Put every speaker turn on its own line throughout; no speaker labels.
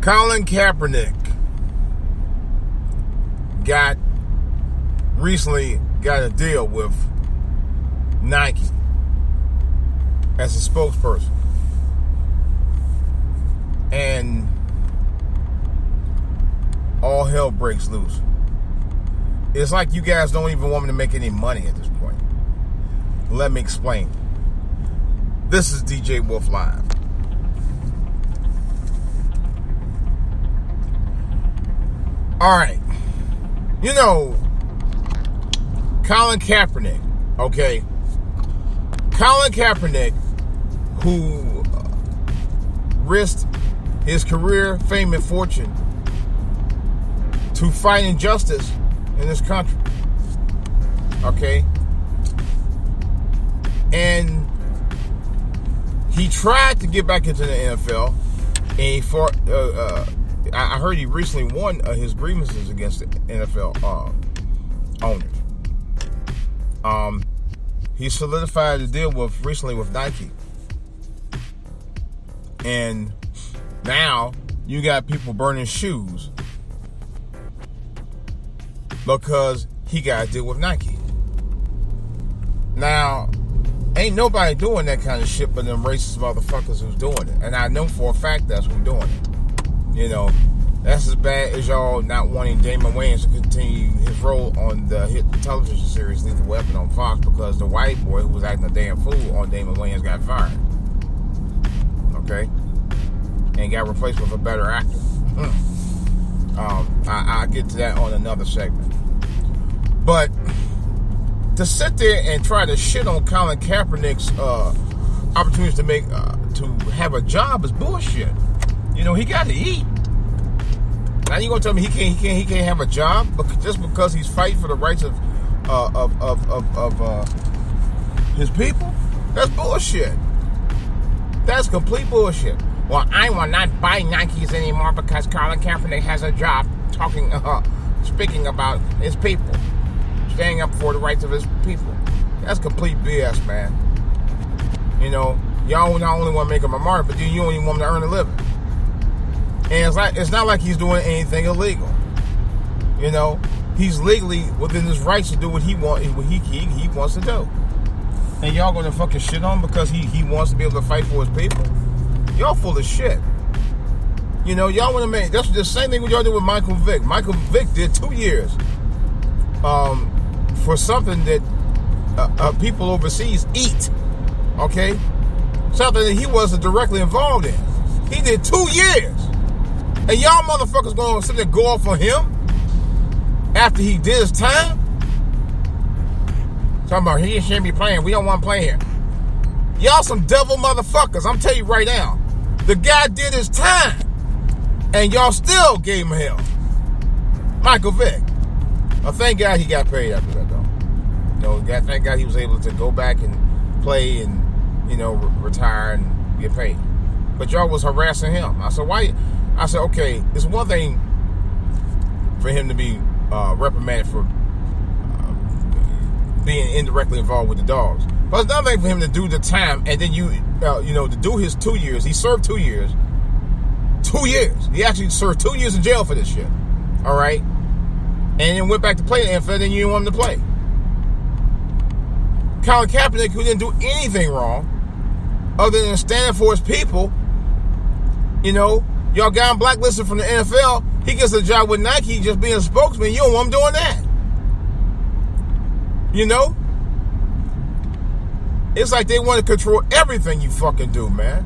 Colin Kapenick recently got a deal with Nike as a spokesperson. And all hell breaks loose. It's like you guys don't even want me to make any money at this point. Let me explain. This is DJ Wolf Live. All right. You know, Colin Kapenick, okay? Colin Kapenick, who risked his career, fame, and fortune to fight injustice in this country, okay? And he tried to get back into the NFL, and he fought, I heard he recently won his grievances against the NFL owners. He solidified a deal recently with Nike. And now you got people burning shoes because he got a deal with Nike. Now, ain't nobody doing that kind of shit but them racist motherfuckers who's doing it. And I know for a fact that's who's doing it. You know, that's as bad as y'all not wanting Damon Wayans to continue his role on the hit television series Lethal Weapon on Fox because the white boy who was acting a damn fool on Damon Wayans got fired. Okay? And got replaced with a better actor. I'll get to that on another segment. But to sit there and try to shit on Colin Kaepernick's opportunities to make to have a job is bullshit. You know, he got to eat. Now you gonna tell me he can't have a job just because he's fighting for the rights of his people? That's bullshit. That's complete bullshit. Well, I will not buy Nikes anymore because Colin Kaepernick has a job speaking about his people, standing up for the rights of his people. That's complete BS, man. You know, y'all not only want to make him a martyr, but then you don't even want him to earn a living. And it's not like he's doing anything illegal. You know, he's legally within his rights to do what he wants to do. And y'all gonna fucking shit on him because he wants to be able to fight for his people? Y'all full of shit. You know, y'all want to make that's the same thing what y'all did with Michael Vick. Michael Vick did 2 years for something that people overseas eat. Okay, something that he wasn't directly involved in. He did 2 years. And y'all motherfuckers gonna sit there and go off on him after he did his time? Talking about he shouldn't be playing. We don't want to play here. Y'all some devil motherfuckers. I'm telling you right now. The guy did his time. And y'all still gave him hell. Michael Vick. Well, thank God he got paid after that, though. You know, thank God he was able to go back and play and, you know, retire and get paid. But y'all was harassing him. I said, why? I said, okay, it's one thing for him to be reprimanded for being indirectly involved with the dogs. But it's another thing for him to do the time and then to do his 2 years. He served 2 years. 2 years. He actually served 2 years in jail for this shit. All right? And then went back to play the NFL, then you didn't want him to play. Colin Kaepernick, who didn't do anything wrong other than standing for his people, you know, y'all got him blacklisted from the NFL. He gets a job with Nike just being a spokesman. You don't want him doing that. You know? It's like they want to control everything you fucking do, man.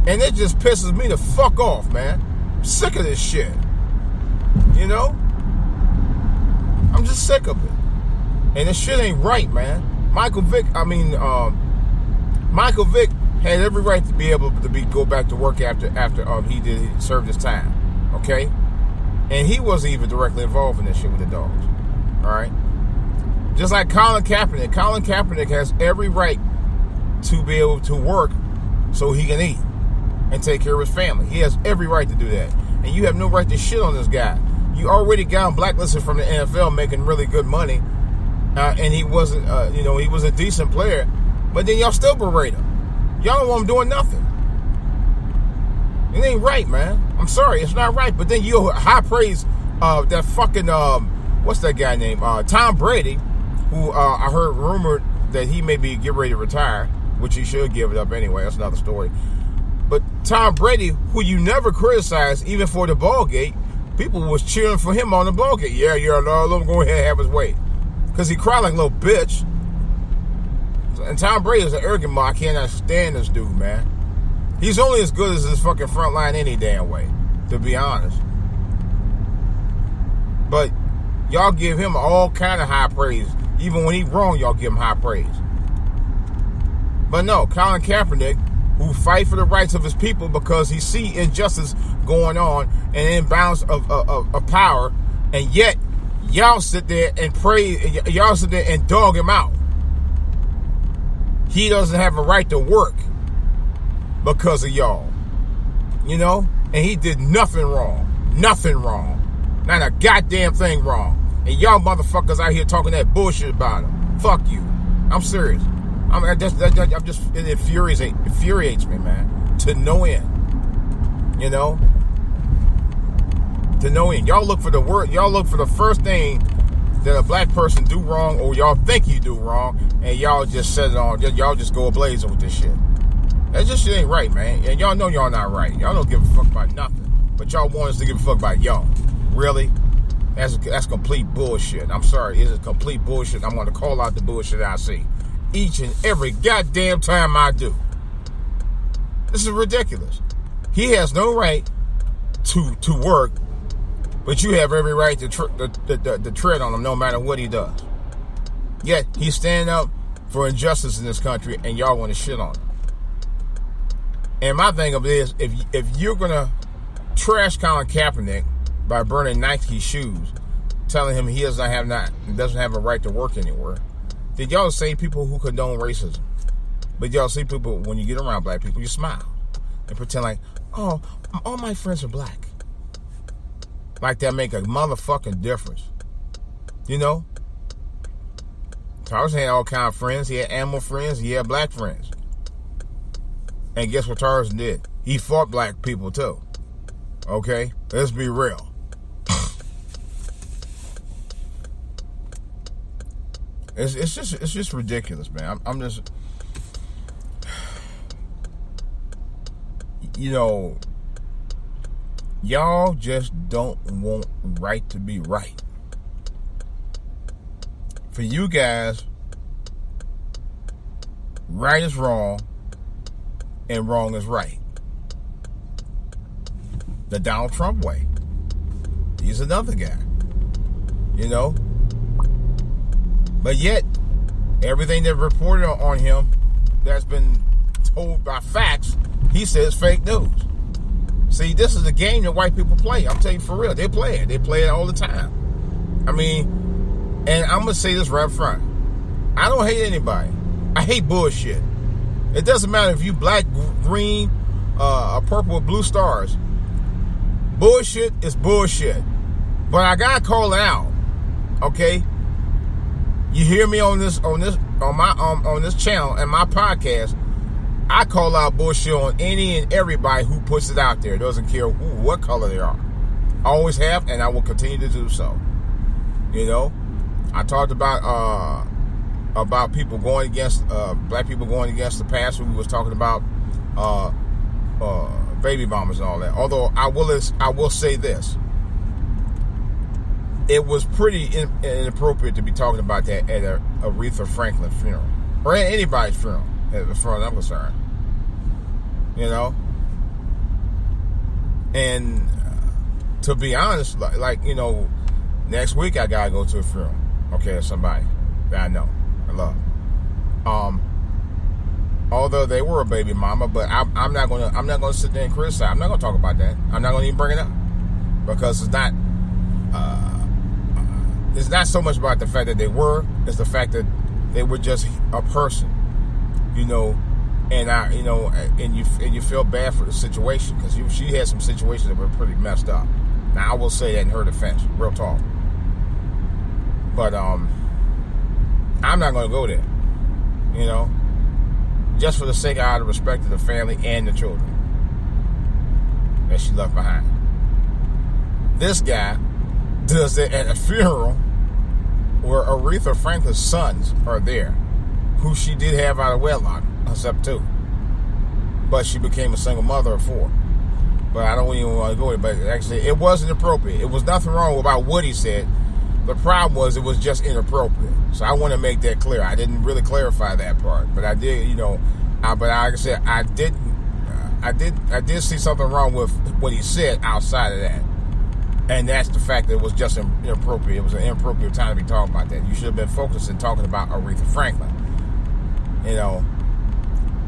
And it just pisses me the fuck off, man. I'm sick of this shit. You know? I'm just sick of it. And this shit ain't right, man. Michael Vick had every right to be able to go back to work after he served his time. Okay? And he wasn't even directly involved in this shit with the dogs. Alright? Just like Colin Kapenick. Colin Kapenick has every right to be able to work so he can eat and take care of his family. He has every right to do that. And you have no right to shit on this guy. You already got him blacklisted from the NFL making really good money. And he wasn't, he was a decent player. But then y'all still berate him. Y'all don't want him doing nothing. It ain't right, man. I'm sorry, it's not right. But then you high praise that fucking what's that guy named Tom Brady, who I heard rumored that he may be getting ready to retire, which he should give it up anyway. That's another story. But Tom Brady, who you never criticized, even for the ball gate, people was cheering for him on the ball gate. Yeah, no, let him go ahead and have his way, because he cried like a little bitch. And Tom Brady is an arrogant mother. I cannot stand this dude, man. He's only as good as his fucking front line any damn way, to be honest. But y'all give him all kind of high praise. Even when he's wrong, y'all give him high praise. But no, Colin Kapenick, who fight for the rights of his people because he see injustice going on and imbalance of power, and yet y'all sit there and praise, y'all sit there and dog him out. He doesn't have a right to work because of y'all, you know? And he did nothing wrong. Nothing wrong. Not a goddamn thing wrong. And y'all motherfuckers out here talking that bullshit about him. Fuck you. I'm serious. It infuriates me, man. To no end. You know? To no end. Y'all look for the word. Y'all look for the first thing that a black person do wrong, or y'all think you do wrong, and y'all just set it on. Y'all just go ablazing with this shit. That just shit ain't right, man. And y'all know y'all not right. Y'all don't give a fuck about nothing. But y'all want us to give a fuck about y'all. Really? That's complete bullshit. I'm sorry. It's complete bullshit. I'm going to call out the bullshit I see each and every goddamn time I do. This is ridiculous. He has no right to work, but you have every right to tread on him no matter what he does. Yet he's standing up for injustice in this country, and y'all want to shit on him. And my thing of it is, if you're gonna trash Colin Kaepernick by burning Nike shoes, telling him he doesn't have a right to work anywhere, then y'all say people who condone racism. But y'all see people, when you get around black people, you smile and pretend like, oh, all my friends are black. Like that make a motherfucking difference. You know? Tars had all kind of friends. He had animal friends. He had black friends. And guess what Tarzan did? He fought black people too. Okay? Let's be real. It's just ridiculous, man. I'm just, you know, y'all just don't want right to be right. For you guys, right is wrong and wrong is right. The Donald Trump way. He's another guy. You know? But yet, everything that reported on him that's been told by facts, he says fake news. See, this is a game that white people play. I'm telling you for real. They play it. They play it all the time. I mean, and I'm going to say this right up front. I don't hate anybody. I hate bullshit. It doesn't matter if you black, green, or purple with blue stars. Bullshit is bullshit. But I got to call it out. Okay? You hear me on this channel and my podcast. I call out bullshit on any and everybody who puts it out there. Doesn't care what color they are. I always have, and I will continue to do so. You know, I talked about people going against black people going against the pastor who was talking about baby bombers and all that. Although I will say this. It was pretty inappropriate to be talking about that at a Aretha Franklin funeral. Or at anybody's funeral, as far as I'm concerned. You know? And to be honest, like, you know, next week I gotta go to a funeral. Okay, of somebody that I know, I love. Although they were a baby mama, but I'm not gonna sit there and criticize. I'm not gonna talk about that. I'm not gonna even bring it up. Because it's not so much about the fact that they were, it's the fact that they were just a person, you know, and you feel bad for the situation because she had some situations that were pretty messed up. Now I will say that in her defense, real talk. But I'm not going to go there, you know, just for the sake of out of respect to the family and the children. that she left behind. This guy does it at a funeral where Aretha Franklin's sons are there, who she did have out of wedlock, except 2. But she became a single mother of 4. But I don't even want to go there. But actually, it wasn't appropriate. It was nothing wrong about what he said. The problem was it was just inappropriate. So I want to make that clear. I didn't really clarify that part, but I did. But like I said, I did see something wrong with what he said outside of that, and that's the fact that it was just inappropriate. It was an inappropriate time to be talking about that. You should have been focused and talking about Aretha Franklin,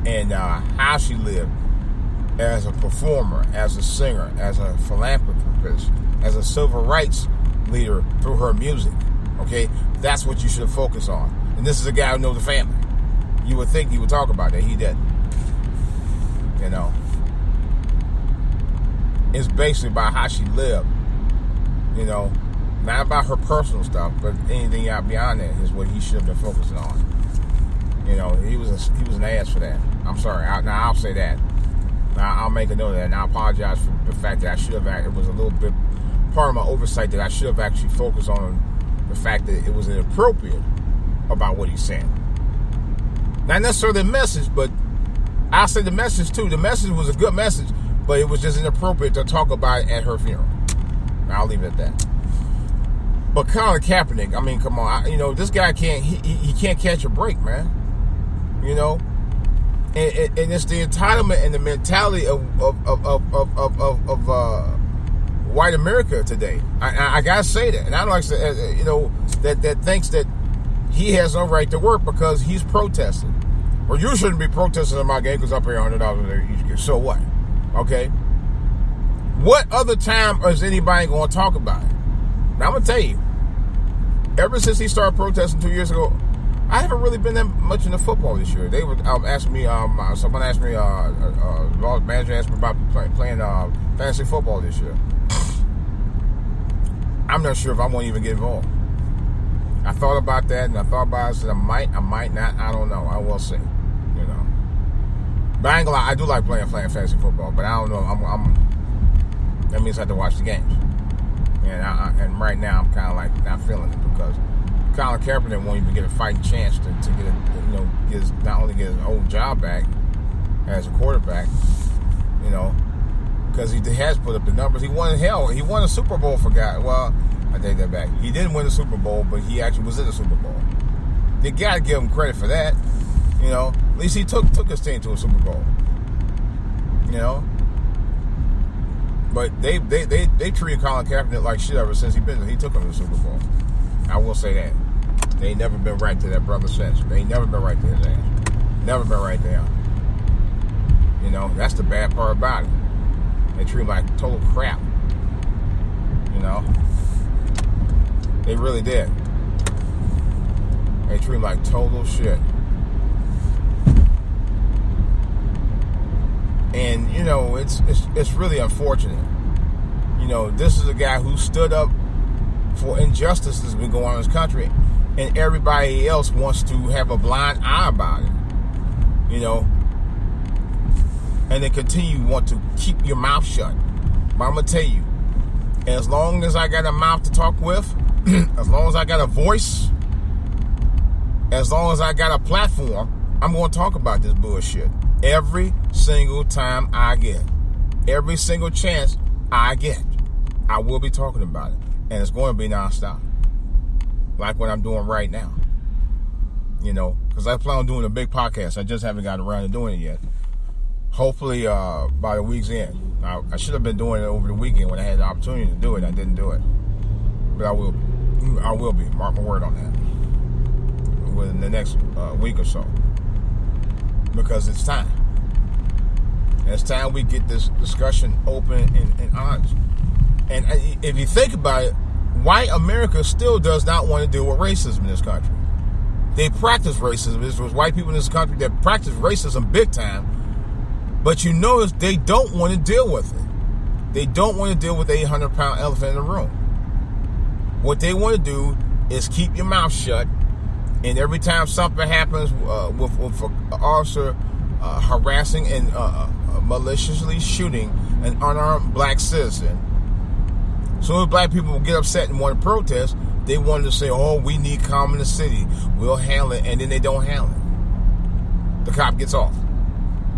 and how she lived as a performer, as a singer, as a philanthropist, as a civil rights leader through her music. Okay, that's what you should focus on. And this is a guy who knows the family. You would think he would talk about that. He didn't. It's basically about how she lived. Not about her personal stuff, but anything out beyond that is what he should have been focusing on. He was an ass for that. I'm sorry. I'll say that. I'll make a note of that, and I apologize for the fact that I should have. It was a little bit part of my oversight that I should have actually focused on the fact that it was inappropriate about what he's saying. Not necessarily the message, but I'll say the message too. The message was a good message, but it was just inappropriate to talk about it at her funeral. I'll leave it at that. But Colin Kapenick, I mean, come on, this guy can't. He can't catch a break, man. And it's the entitlement and the mentality of white America today. I gotta say that, and I don't like to say, that thinks that he has no right to work because he's protesting. Well, you shouldn't be protesting in my game because I pay $100 so what? Okay. What other time is anybody going to talk about it? Now I'm gonna tell you. Ever since he started protesting 2 years ago, I haven't really been that much into football this year. They were asking me. Someone asked me. The manager asked me about playing fantasy football this year. I'm not sure if I won't even get involved. I thought about that, and I thought about it. I said I might not. I don't know. I will see. But I ain't gonna lie. I do like playing fantasy football, but I don't know. That means I have to watch the games, and right now I'm kind of like not feeling it because Colin Kapenick won't even get a fighting chance to get not only get his old job back as a quarterback, because he has put up the numbers. He won a Super Bowl for guys. Well, I take that back. He didn't win the Super Bowl, but he actually was in the Super Bowl. You got to give him credit for that. At least he took his team to a Super Bowl. But they treated Colin Kaepernick like shit ever since he took him to the Super Bowl. I will say that. They ain't never been right to that brother since. They ain't never been right to his ass. Never been right to him. That's the bad part about it. They treat him like total crap. They really did. They treat him like total shit. And, it's really unfortunate. This is a guy who stood up for injustice that's been going on in this country, and everybody else wants to have a blind eye about it. And they want to keep your mouth shut. But I'm going to tell you, as long as I got a mouth to talk with, as long as I got a voice, as long as I got a platform, I'm going to talk about this bullshit every single time I get. Every single chance I get, I will be talking about it. And it's going to be nonstop. Like what I'm doing right now. Because I plan on doing a big podcast. I just haven't gotten around to doing it yet. Hopefully by the week's end. I should have been doing it over the weekend when I had the opportunity to do it. I didn't do it. But I will be. Mark my word on that. Within the next week or so. Because it's time. And it's time we get this discussion open and honest. And if you think about it, white America still does not want to deal with racism in this country. They practice racism. There's white people in this country that practice racism big time. But you notice they don't want to deal with it. They don't want to deal with the 800-pound elephant in the room. What they want to do is keep your mouth shut. And every time something happens with an officer harassing and maliciously shooting an unarmed black citizen. So if black people get upset and want to protest, they wanted to say, oh, we need calm in the city. We'll handle it. And then they don't handle it. The cop gets off.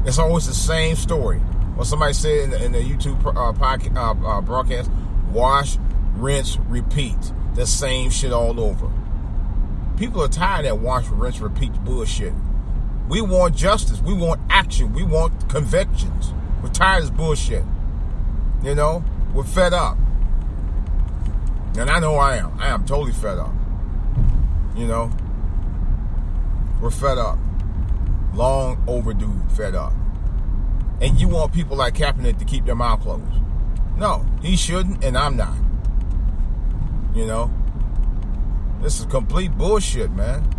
It's always the same story. What somebody said in the YouTube broadcast, wash, rinse, repeat. The same shit all over. People are tired of that wash, rinse, repeat bullshit. We want justice. We want action. We want convictions. We're tired of this bullshit. You know? We're fed up. And I know I am. I am totally fed up. You know? We're fed up. Long overdue fed up. And you want people like Kapernick to keep their mouth closed. No, he shouldn't, and I'm not. You know? This is complete bullshit, man.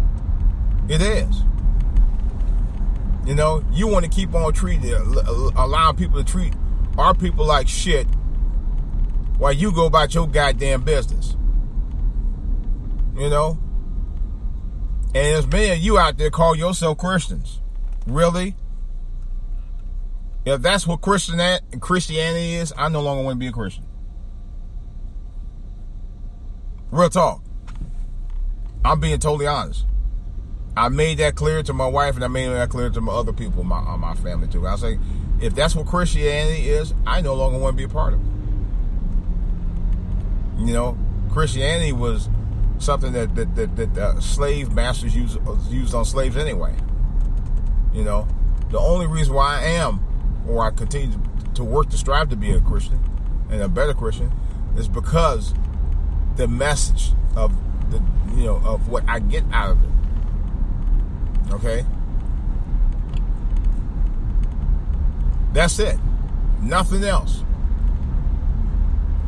It is. You know, you want to keep on allowing people to treat our people like shit while you go about your goddamn business. You know? And there's many of you out there call yourself Christians. Really? If that's what Christianity is, I no longer want to be a Christian. Real talk. I'm being totally honest. I made that clear to my wife, and I made that clear to my other people, my family too. I say, if that's what Christianity is, I no longer want to be a part of it. You know, Christianity was something that slave masters used on slaves anyway. You know, the only reason why I am, or I continue to work to strive to be a Christian and a better Christian, is because the message of of what I get out of it. Okay? That's it. Nothing else.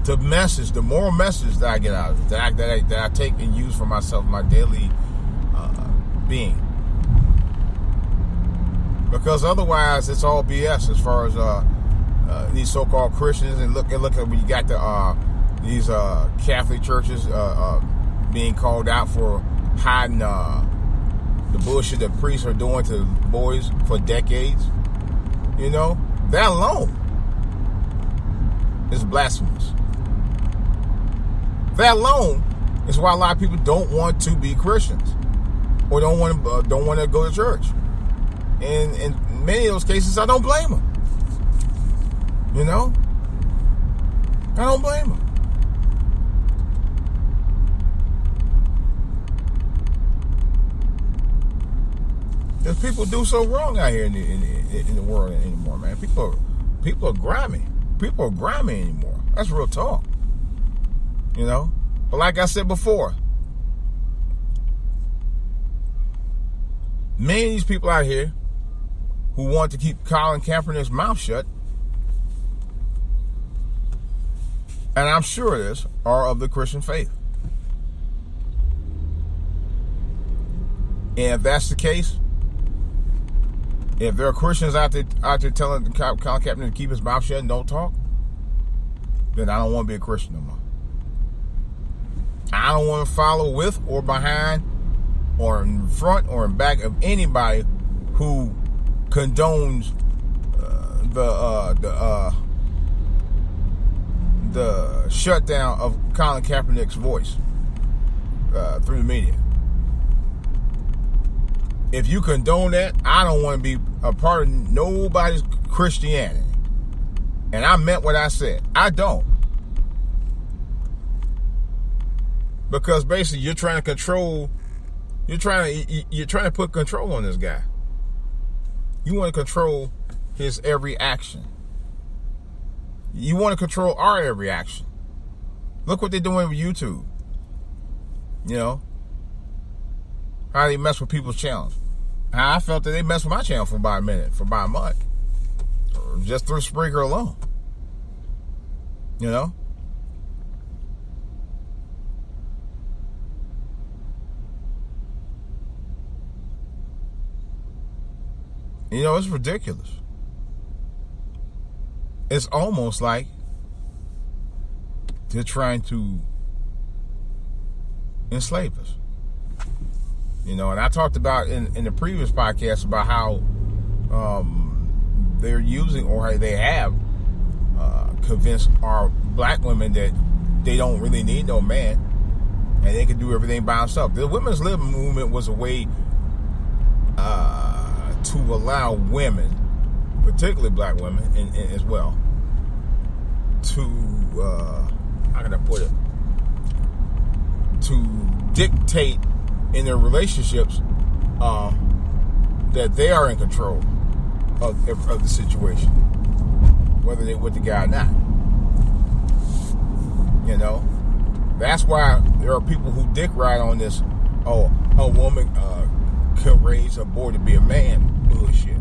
The message, the moral message that I get out of it, that I take and use for myself, my daily being. Because otherwise, it's all BS as far as these so-called Christians. And look at when you got these Catholic churches being called out for hiding the bullshit that priests are doing to boys for decades. You know, that alone is blasphemous. That alone is why a lot of people don't want to be Christians or don't want to go to church. And in many of those cases, I don't blame them. You know, I don't blame them. Because people do so wrong out here in the world anymore, man. People are grimy. People are grimy anymore. That's real talk. You know? But like I said before, many of these people out here who want to keep Colin Kaepernick's mouth shut, and I'm sure this, are of the Christian faith. And if that's the case, if there are Christians out there telling Colin Kapenick to keep his mouth shut and don't talk, then I don't want to be a Christian no more. I don't want to follow with or behind or in front or in back of anybody who condones the shutdown of Colin Kaepernick's voice through the media. If you condone that, I don't want to be a part of nobody's Christianity. And I meant what I said. I don't. Because basically you're trying to control, you're trying to put control on this guy. You want to control his every action. You want to control our every action. Look what they're doing with YouTube. You know, how they mess with people's channels. How I felt that they messed with my channel for about a minute, for about a month. Just through Spreaker alone. You know? You know, it's ridiculous. It's almost like they're trying to enslave us. You know, and I talked about in the previous podcast about how they're using, or they have convinced our black women that they don't really need no man and they can do everything by themselves. The women's liberty movement was a way to allow women, particularly black women and as well, to how can I put it, to dictate in their relationships that they are in control of the situation, whether they're with the guy or not. You know, that's why there are people who dick ride on this. Oh, a woman can raise a boy to be a man bullshit,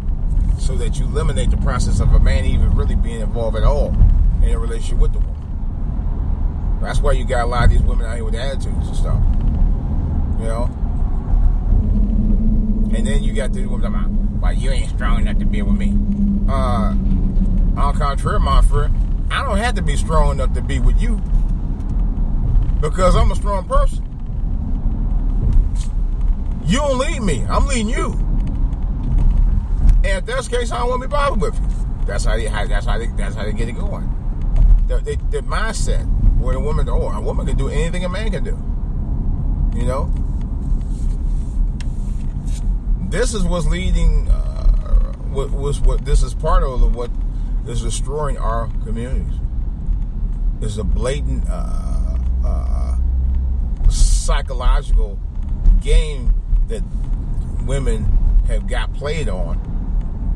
so that you eliminate the process of a man even really being involved at all in a relationship with the woman. That's why you got a lot of these women out here with attitudes and stuff. You know, and then you got the women talking about, well, you ain't strong enough to be with me. On contrary, my friend, I don't have to be strong enough to be with you, because I'm a strong person. You don't lead me, I'm leading you. And if that's the case, I don't want to be bothered with you. That's how they get it going. The mindset where a woman can do anything a man can do. You know, this is what's leading. This is part of what is destroying our communities. It's a blatant psychological game that women have got played on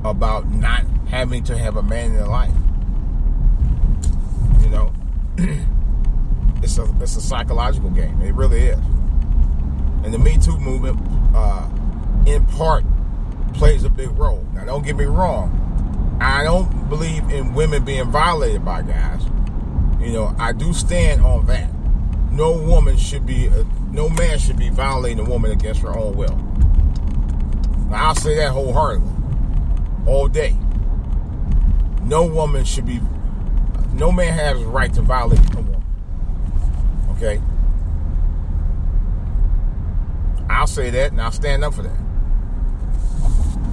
about not having to have a man in their life. You know, it's a psychological game. It really is. And the Me Too movement, in part, plays a big role. Now, don't get me wrong. I don't believe in women being violated by guys. You know, I do stand on that. No man should be violating a woman against her own will. Now, I'll say that wholeheartedly, all day. No man has the right to violate a woman. Okay? I'll say that, and I'll stand up for that.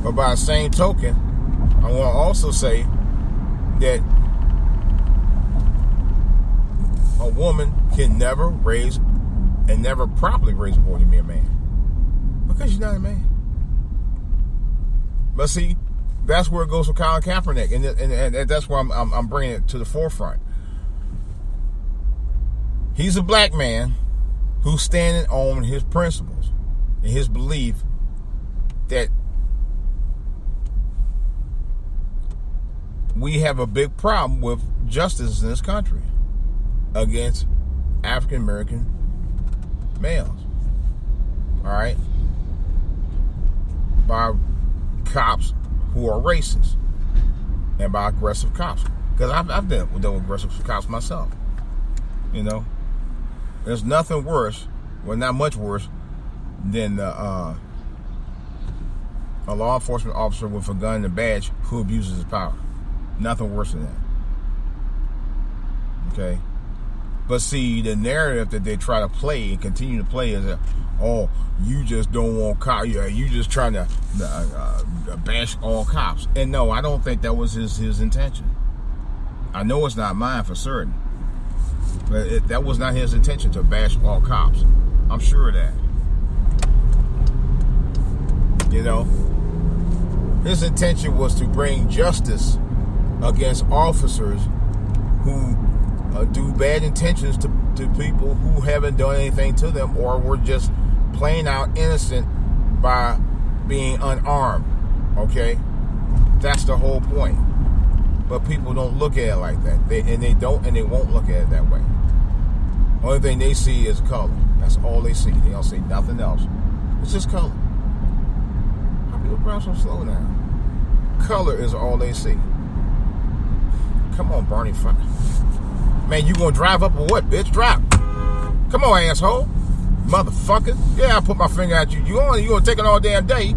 But by the same token, I want to also say that a woman can never properly raise a boy to be a man, because she's not a man. But see, that's where it goes with Colin Kapenick, and that's why I'm bringing it to the forefront. He's a black man who's standing on his principles and his belief that we have a big problem with justice in this country against African American males. All right, by cops who are racist, and by aggressive cops. Because I've dealt with aggressive cops myself. You know, there's nothing worse, well, not much worse, than a law enforcement officer with a gun and a badge who abuses his power. Nothing worse than that. Okay? But see, the narrative that they try to play and continue to play is that, oh, you just don't want cops. You just trying to bash all cops. And no, I don't think that was his intention. I know it's not mine for certain. But that was not his intention, to bash all cops. I'm sure of that. You know? His intention was to bring justice against officers who do bad intentions to people who haven't done anything to them, or were just plain out innocent by being unarmed. Okay? That's the whole point. But people don't look at it like that. They won't look at it that way. Only thing they see is color. That's all they see. They don't see nothing else. It's just color. How people drive so slow now? Color is all they see. Come on, Barney. Man, you gonna drive up or what, bitch? Drive. Come on, asshole. Motherfucker. Yeah, I put my finger at you. You gonna take it all damn day.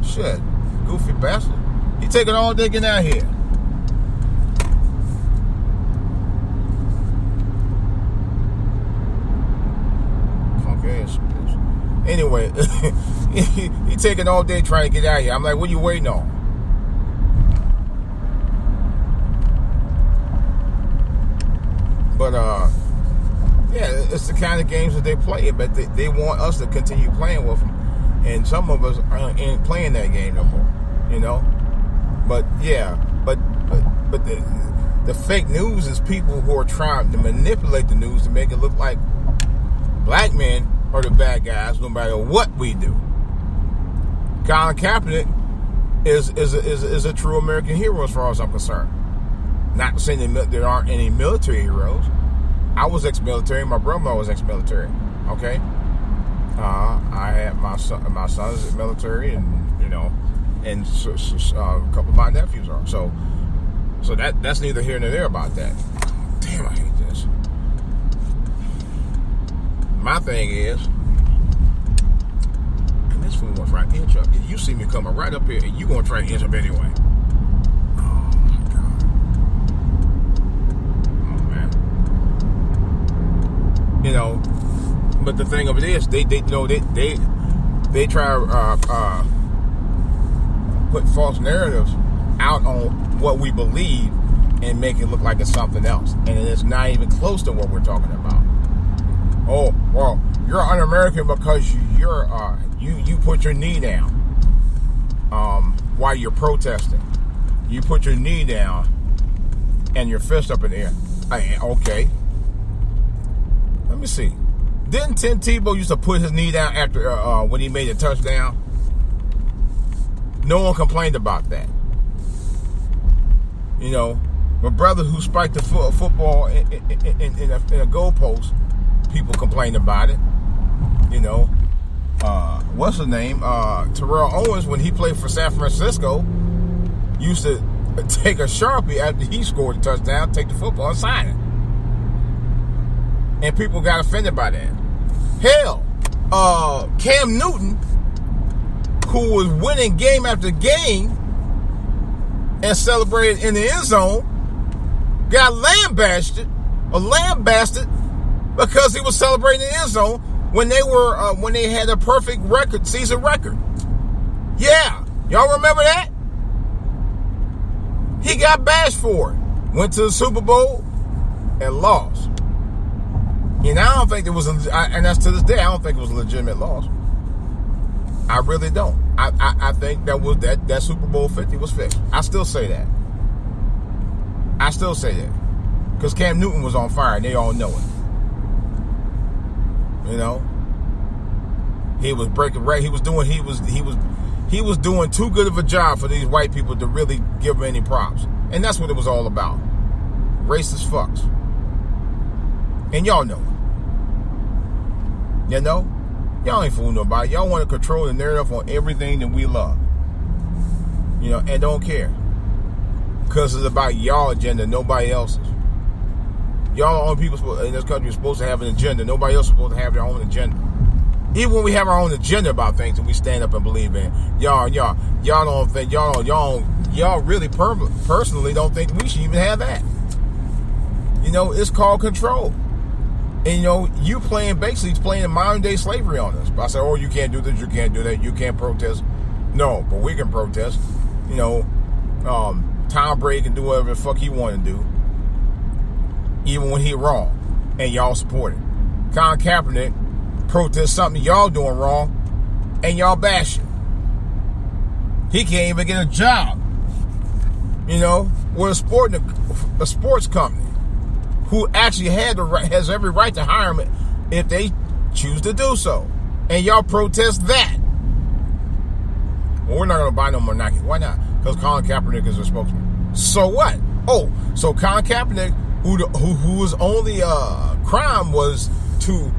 Shit. Goofy bastard. You take it all day getting out here. Okay, bitch. Anyway, he taking all day trying to get out here. I'm like, what are you waiting on? But yeah, it's the kind of games that they play, but they want us to continue playing with them, and some of us ain't playing that game no more, you know. But yeah, but the fake news is people who are trying to manipulate the news to make it look like black men are the bad guys, no matter what we do. Colin Kapenick is a true American hero as far as I'm concerned. Not to say that there aren't any military heroes. I was ex-military. My brother was ex-military. Okay, I had my son is military, and you know, and a couple of my nephews are. So that's neither here nor there about that. Damn, I hate this. My thing is, and this fool wants right to inch up. You see me coming right up here, and you gonna try to inch up anyway. You know, but the thing of it is, they try to put false narratives out on what we believe and make it look like it's something else, and it's not even close to what we're talking about. Oh, well, you're un-American because you put your knee down while you're protesting. You put your knee down and your fist up in the air. Okay. Let me see. Didn't Tim Tebow used to put his knee down after when he made a touchdown? No one complained about that. You know, my brother who spiked the football in a goalpost, people complained about it. You know, what's his name? Terrell Owens, when he played for San Francisco, used to take a Sharpie after he scored a touchdown, take the football and sign it. And people got offended by that. Hell, Cam Newton, who was winning game after game and celebrated in the end zone, got lambasted because he was celebrating in the end zone when they had a perfect season record. Yeah, y'all remember that? He got bashed for it. Went to the Super Bowl and lost. And I don't think it was, and that's to this day, I don't think it was a legitimate loss. I really don't. I think that Super Bowl 50 was fixed. I still say that. Because Cam Newton was on fire, and they all know it. You know, he was breaking right. He was doing too good of a job for these white people to really give him any props, and that's what it was all about. Racist fucks, and y'all know it. You know, y'all ain't fooling nobody. Y'all want to control the narrative on everything that we love. You know, and don't care. Because it's about y'all agenda, nobody else's. Y'all are the only people in this country are supposed to have an agenda. Nobody else is supposed to have their own agenda. Even when we have our own agenda about things that we stand up and believe in, y'all don't think, y'all really personally don't think we should even have that. You know, it's called control. And, you know, you playing modern day slavery on us. I said, oh, you can't do this, you can't do that, you can't protest. No, but we can protest. You know, Tom Brady can do whatever the fuck he want to do, even when he wrong, and y'all support it. Colin Kaepernick protest something y'all doing wrong, and y'all bash it. He can't even get a job, you know, with a sports company who actually has every right to hire him if they choose to do so. And y'all protest that. Well, we're not going to buy no more Nike. Why not? Because Colin Kaepernick is a spokesman. So what? Oh, so Colin Kaepernick, whose only crime was to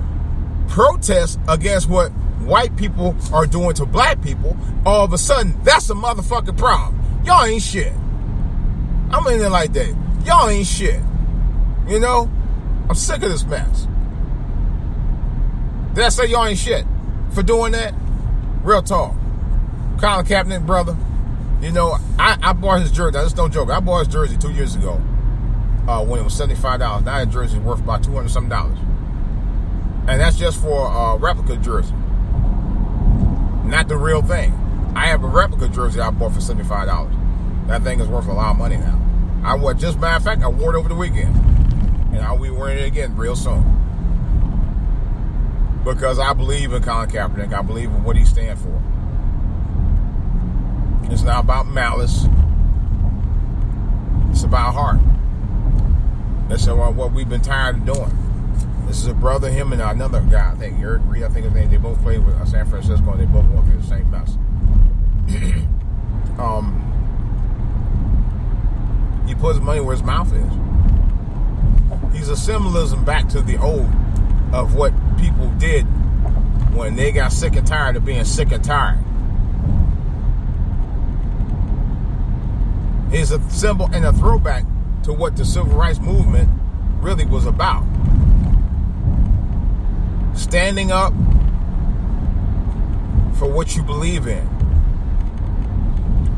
protest against what white people are doing to black people, all of a sudden, that's a motherfucking problem. Y'all ain't shit. I'm in there like that. Y'all ain't shit. You know, I'm sick of this mess. Did I say y'all ain't shit for doing that? Real talk. Colin Kapenick, brother. You know, I bought his jersey. That's no joke. I bought his jersey 2 years ago when it was $75. Now his jersey is worth about $200-something. And that's just for a replica jersey. Not the real thing. I have a replica jersey I bought for $75. That thing is worth a lot of money now. Just matter of fact, I wore it over the weekend. And I'll be wearing it again real soon. Because I believe in Colin Kapenick. I believe in what he stands for. It's not about malice. It's about heart. That's what we've been tired of doing. This is a brother, him and another guy, I think, Eric Reed, I think his name. They both played with San Francisco, and they both went through the same mess. He puts money where his mouth is. He's a symbolism back to the old of what people did when they got sick and tired of being sick and tired. He's a symbol and a throwback to what the civil rights movement really was about. Standing up for what you believe in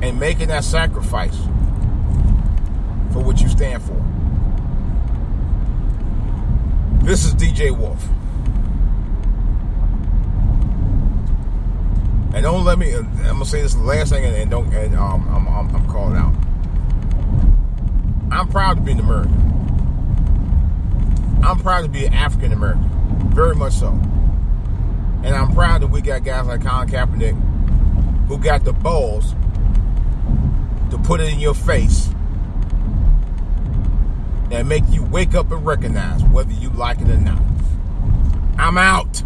and making that sacrifice for what you stand for. This is DJ Wolf. And don't let me, I'm gonna say this last thing and I'm calling out. I'm proud to be an American. I'm proud to be an African American. Very much so. And I'm proud that we got guys like Colin Kapenick who got the balls to put it in your face and make you wake up and recognize whether you like it or not. I'm out.